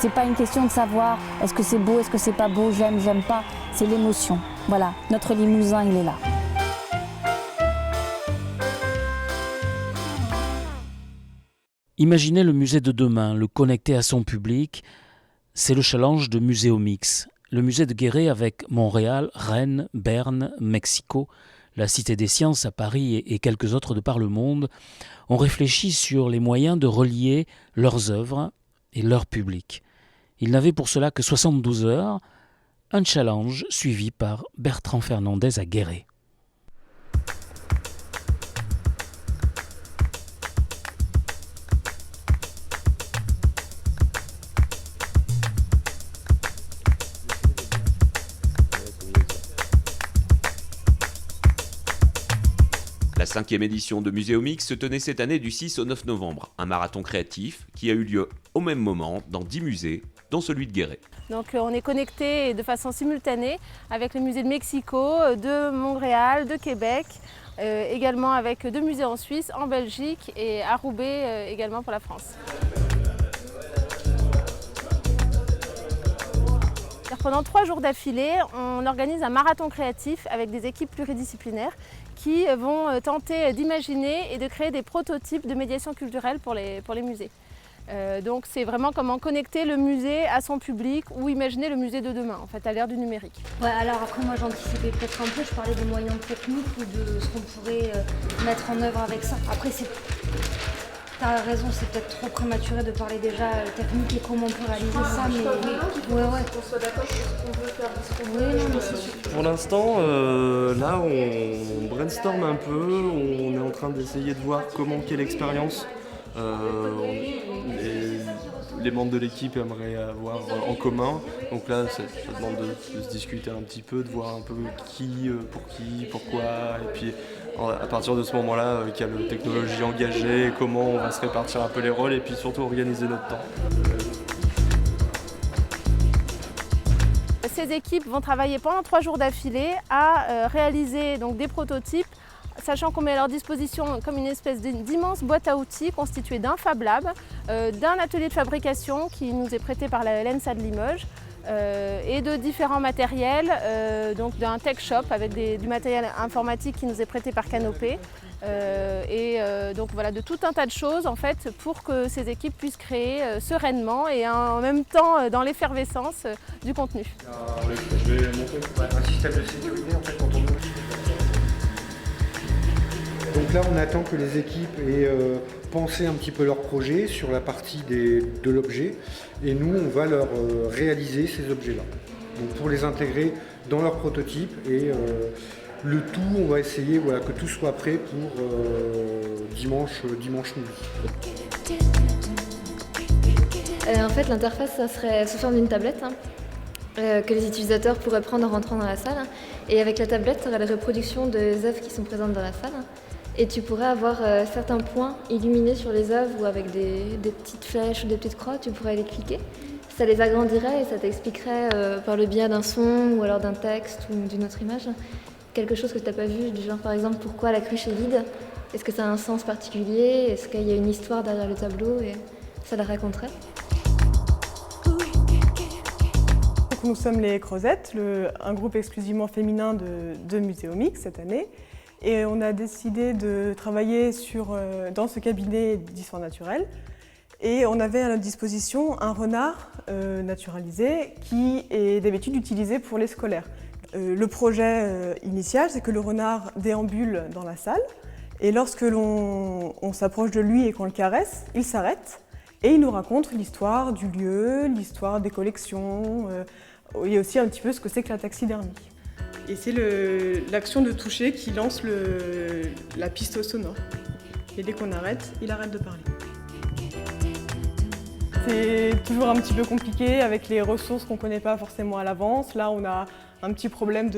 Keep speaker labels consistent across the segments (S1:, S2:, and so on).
S1: C'est pas une question de savoir est-ce que c'est beau, est-ce que c'est pas beau, j'aime, j'aime pas. C'est l'émotion. Voilà, notre Limousin, il est là.
S2: Imaginer le musée de demain, le connecter à son public, c'est le challenge de Muséomix. Le musée de Guéret avec Montréal, Rennes, Berne, Mexico, la Cité des Sciences à Paris et quelques autres de par le monde ont réfléchi sur les moyens de relier leurs œuvres et leur public. Ils n'avaient pour cela que 72 heures, un challenge suivi par Bertrand Fernandez à Guéret.
S3: La 5e édition de Muséomix se tenait cette année du 6 au 9 novembre, un marathon créatif qui a eu lieu au même moment dans 10 musées, dont celui de Guéret.
S4: Donc on est connecté de façon simultanée avec le musée de Mexico, de Montréal, de Québec, également avec 2 musées en Suisse, en Belgique et à Roubaix également pour la France. Pendant 3 jours d'affilée, on organise un marathon créatif avec des équipes pluridisciplinaires qui vont tenter d'imaginer et de créer des prototypes de médiation culturelle pour les musées. Donc c'est vraiment comment connecter le musée à son public ou imaginer le musée de demain, en fait, à l'ère du numérique.
S5: Ouais, alors après moi j'anticipais peut-être un peu, je parlais des moyens techniques ou de ce qu'on pourrait mettre en œuvre avec ça. Après t'as raison, c'est peut-être trop prématuré de parler déjà technique et comment on peut réaliser ça, mais ouais.
S4: Qu'on soit d'accord sur ce qu'on veut faire.
S5: Oui, non, mais c'est sûr.
S6: Pour l'instant, là on brainstorm un peu, on est en train d'essayer de voir quelle expérience les membres de l'équipe aimeraient avoir en commun. Donc là, ça demande de se discuter un petit peu, de voir un peu qui, pourquoi, et puis à partir de ce moment-là, quelle technologie engager, comment on va se répartir un peu les rôles, et puis surtout organiser notre temps.
S4: Ces équipes vont travailler pendant 3 jours d'affilée à réaliser donc, des prototypes, sachant qu'on met à leur disposition comme une espèce d'immense boîte à outils constituée d'un Fab Lab, d'un atelier de fabrication qui nous est prêté par la LENSA de Limoges, et de différents matériels, donc d'un tech shop avec du matériel informatique qui nous est prêté par Canopé, donc voilà, de tout un tas de choses en fait pour que ces équipes puissent créer sereinement et en même temps dans l'effervescence du contenu.
S7: Je vais montrer un système de sécurité en fait quand on ouvre. Donc là on attend que les équipes aient pensé un petit peu leur projet sur la partie de l'objet et nous on va leur réaliser ces objets-là. Donc pour les intégrer dans leur prototype et le tout on va essayer que tout soit prêt pour dimanche midi.
S5: En fait l'interface ça serait sous forme d'une tablette que les utilisateurs pourraient prendre en rentrant dans la salle et avec la tablette tu aurais la reproduction des œuvres qui sont présentes dans la salle. Et tu pourrais avoir certains points illuminés sur les œuvres ou avec des petites flèches ou des petites croix, tu pourrais les cliquer. Ça les agrandirait et ça t'expliquerait par le biais d'un son ou alors d'un texte ou d'une autre image quelque chose que tu n'as pas vu, du genre par exemple pourquoi la cruche est vide, est-ce que ça a un sens particulier, est-ce qu'il y a une histoire derrière le tableau et ça la raconterait.
S8: Nous sommes les Creusettes, un groupe exclusivement féminin de Muséomix cette année. Et on a décidé de travailler dans ce cabinet d'histoire naturelle. Et on avait à notre disposition un renard naturalisé qui est d'habitude utilisé pour les scolaires. Le projet initial, c'est que le renard déambule dans la salle. Et lorsque l'on s'approche de lui et qu'on le caresse, il s'arrête. Et il nous raconte l'histoire du lieu, l'histoire des collections, et aussi un petit peu ce que c'est que la taxidermie. Et c'est l'action de toucher qui lance la piste sonore. Et dès qu'on arrête, il arrête de parler. C'est toujours un petit peu compliqué avec les ressources qu'on ne connaît pas forcément à l'avance. Là, on a un petit problème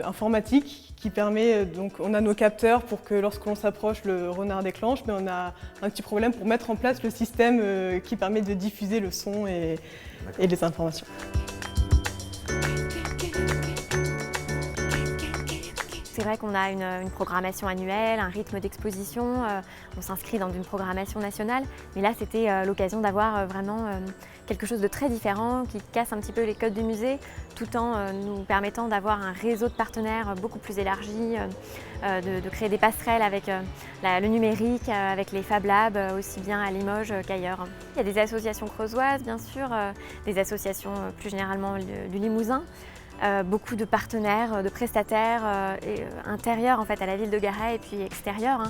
S8: informatique qui permet, donc on a nos capteurs pour que lorsqu'on s'approche, le renard déclenche, mais on a un petit problème pour mettre en place le système qui permet de diffuser le son et les informations.
S9: c'est vrai qu'on a une programmation annuelle, un rythme d'exposition, on s'inscrit dans une programmation nationale, mais là c'était l'occasion d'avoir vraiment quelque chose de très différent qui casse un petit peu les codes du musée tout en nous permettant d'avoir un réseau de partenaires beaucoup plus élargi, de créer des passerelles avec le numérique, avec les Fab Labs, aussi bien à Limoges qu'ailleurs. Il y a des associations creusoises bien sûr, des associations plus généralement du Limousin, beaucoup de partenaires, de prestataires intérieurs en fait, à la ville de Guéret et puis extérieurs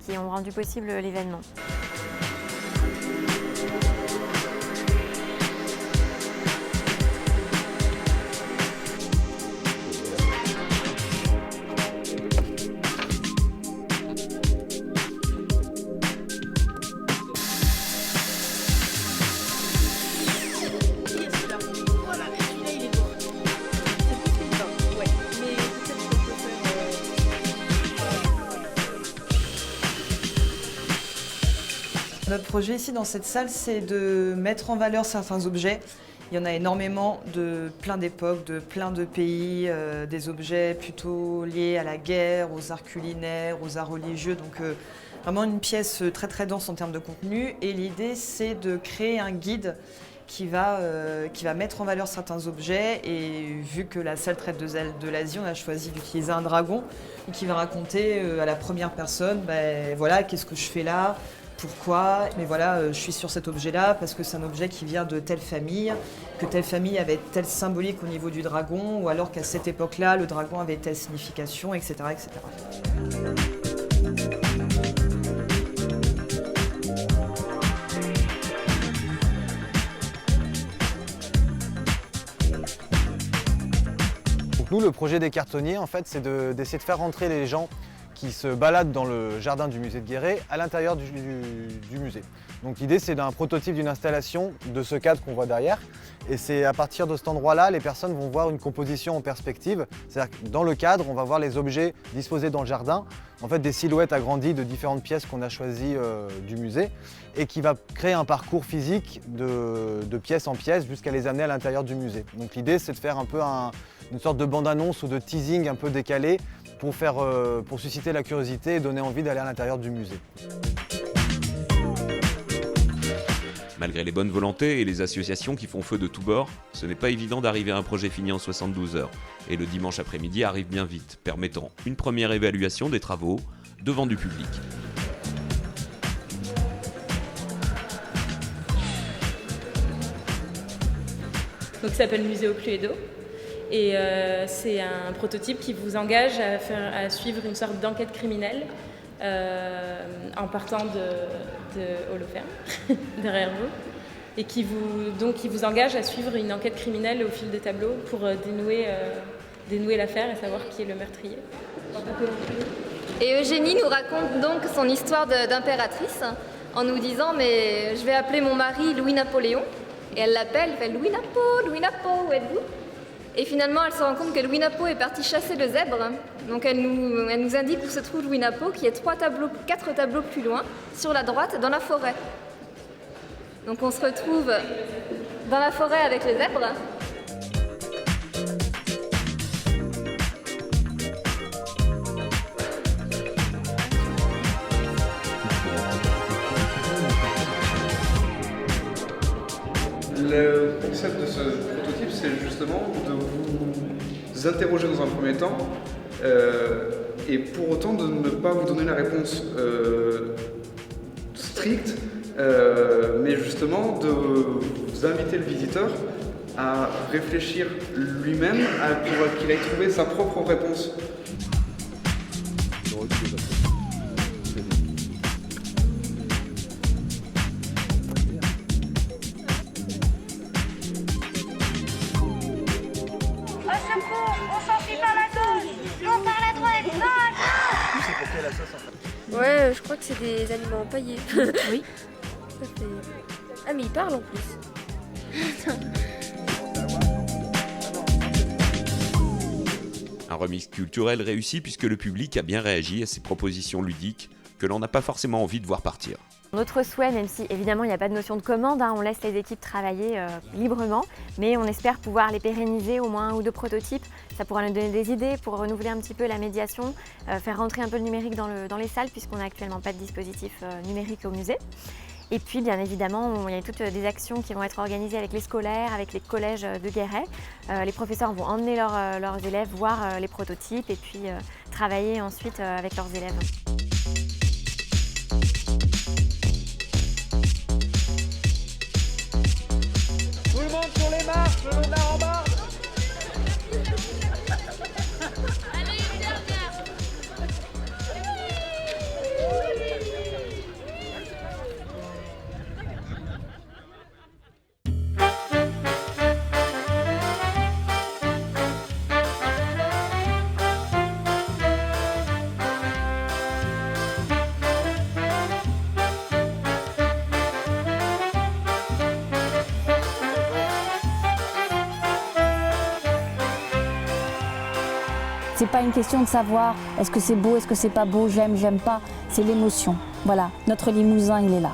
S9: qui ont rendu possible l'événement.
S10: Notre projet ici dans cette salle, c'est de mettre en valeur certains objets. Il y en a énormément de plein d'époques, de plein de pays, des objets plutôt liés à la guerre, aux arts culinaires, aux arts religieux. Donc vraiment une pièce très très dense en termes de contenu. Et l'idée, c'est de créer un guide qui va mettre en valeur certains objets. Et vu que la salle traite de l'Asie, on a choisi d'utiliser un dragon qui va raconter à la première personne, voilà, qu'est-ce que je fais là ? Pourquoi? Mais voilà, je suis sur cet objet-là parce que c'est un objet qui vient de telle famille, que telle famille avait telle symbolique au niveau du dragon, ou alors qu'à cette époque-là, le dragon avait telle signification, etc. etc.
S11: Donc nous, le projet des cartonniers, en fait, c'est d'essayer de faire rentrer les gens qui se baladent dans le jardin du musée de Guéret à l'intérieur du musée. Donc l'idée, c'est d'un prototype d'une installation de ce cadre qu'on voit derrière. Et c'est à partir de cet endroit-là, les personnes vont voir une composition en perspective. C'est-à-dire que dans le cadre, on va voir les objets disposés dans le jardin, en fait des silhouettes agrandies de différentes pièces qu'on a choisies du musée et qui va créer un parcours physique de pièce en pièce jusqu'à les amener à l'intérieur du musée. Donc l'idée, c'est de faire un peu une sorte de bande-annonce ou de teasing un peu décalé pour susciter la curiosité et donner envie d'aller à l'intérieur du musée.
S3: Malgré les bonnes volontés et les associations qui font feu de tous bords, ce n'est pas évident d'arriver à un projet fini en 72 heures. Et le dimanche après-midi arrive bien vite, permettant une première évaluation des travaux devant du public.
S12: Donc, ça s'appelle Museo Cluedo. Et c'est un prototype qui vous engage à suivre une sorte d'enquête criminelle en partant de Holofernes, derrière vous, et qui vous engage à suivre une enquête criminelle au fil des tableaux pour dénouer l'affaire et savoir qui est le meurtrier.
S5: Et Eugénie nous raconte donc son histoire d'impératrice en nous disant « mais je vais appeler mon mari Louis-Napoléon ». Et elle l'appelle, elle fait « Louis Napo, où êtes-vous ?» Et finalement, elle se rend compte que Louis Napo est parti chasser le zèbre. Donc elle nous indique où se trouve Louis Napo, qui est 4 tableaux plus loin, sur la droite, dans la forêt. Donc on se retrouve dans la forêt avec le zèbre.
S13: Le concept de ce prototype, c'est justement de vous interroger dans un premier temps et pour autant de ne pas vous donner la réponse stricte, mais justement de vous inviter le visiteur à réfléchir lui-même pour qu'il aille trouver sa propre réponse.
S14: Ouais, je crois que c'est des animaux empaillés. Oui. Ça fait... Ah, mais ils parlent en plus.
S3: Un remix culturel réussi puisque le public a bien réagi à ces propositions ludiques que l'on n'a pas forcément envie de voir partir.
S9: Notre souhait, même si évidemment il n'y a pas de notion de commande, on laisse les équipes travailler librement, mais on espère pouvoir les pérenniser au moins 1 ou 2 prototypes. Ça pourra nous donner des idées pour renouveler un petit peu la médiation, faire rentrer un peu le numérique dans les salles puisqu'on n'a actuellement pas de dispositif numérique au musée. Et puis bien évidemment, il y a toutes des actions qui vont être organisées avec les scolaires, avec les collèges de Guéret. Les professeurs vont emmener leurs élèves voir les prototypes et puis travailler ensuite avec leurs élèves.
S15: Tout le monde sur les marches, le long de la rambarde.
S1: C'est pas une question de savoir est-ce que c'est beau, est-ce que c'est pas beau, j'aime pas, c'est l'émotion. Voilà, notre Limousin, il est là.